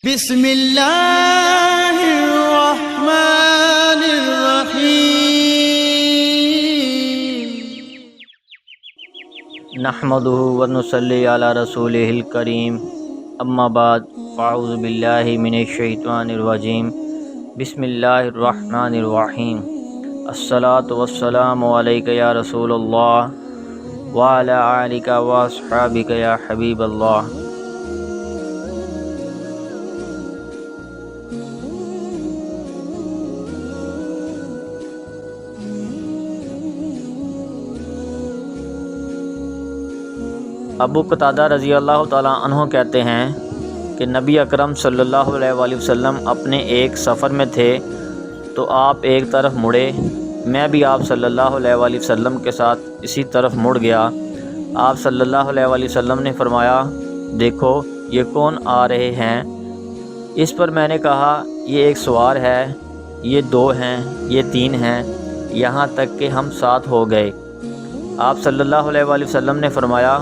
بسم اللہ الرحمن الرحیم نحمدہ ونصلی علی رسولہ الکریم اما بعد فاعوذ باللہ من الشیطان الرجیم بسم اللہ الرحمن الرحیم الصلاۃ والسلام علیک یا رسول اللہ وعلی آلک واصحابک یا حبیب اللہ۔ ابو قتادہ رضی اللہ تعالیٰ عنہ کہتے ہیں کہ نبی اکرم صلی اللہ علیہ وآلہ وسلم اپنے ایک سفر میں تھے تو آپ ایک طرف مڑے، میں بھی آپ صلی اللہ علیہ وآلہ وسلم کے ساتھ اسی طرف مڑ گیا۔ آپ صلی اللہ علیہ وآلہ وسلم نے فرمایا، دیکھو یہ کون آ رہے ہیں؟ اس پر میں نے کہا، یہ ایک سوار ہے، یہ 2 ہیں، یہ 3 ہیں، یہاں تک کہ ہم 7 ہو گئے۔ آپ صلی اللہ علیہ وآلہ وسلم نے فرمایا،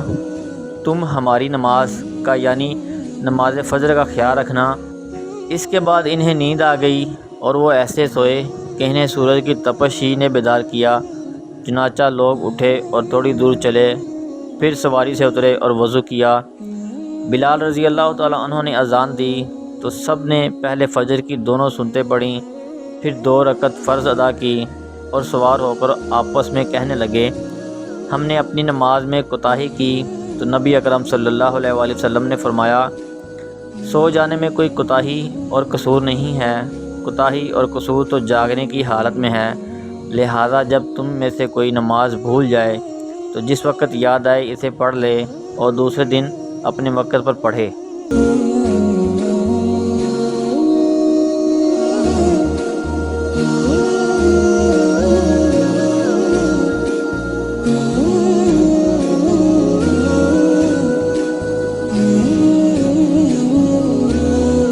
تم ہماری نماز کا یعنی نماز فجر کا خیال رکھنا۔ اس کے بعد انہیں نیند آ گئی اور وہ ایسے سوئے کہ انہیں سورج کی تپش ہی نے بیدار کیا۔ چنانچہ لوگ اٹھے اور تھوڑی دور چلے، پھر سواری سے اترے اور وضو کیا۔ بلال رضی اللہ تعالیٰ عنہ نے اذان دی تو سب نے پہلے فجر کی دونوں سنتیں پڑھیں، پھر 2 رکعت فرض ادا کی اور سوار ہو کر آپس میں کہنے لگے، ہم نے اپنی نماز میں کوتاہی کی۔ تو نبی اکرم صلی اللہ علیہ وآلہ وسلم نے فرمایا، سو جانے میں کوئی کوتاہی اور قصور نہیں ہے، کوتاہی اور قصور تو جاگنے کی حالت میں ہے، لہٰذا جب تم میں سے کوئی نماز بھول جائے تو جس وقت یاد آئے اسے پڑھ لے اور دوسرے دن اپنے وقت پر پڑھے۔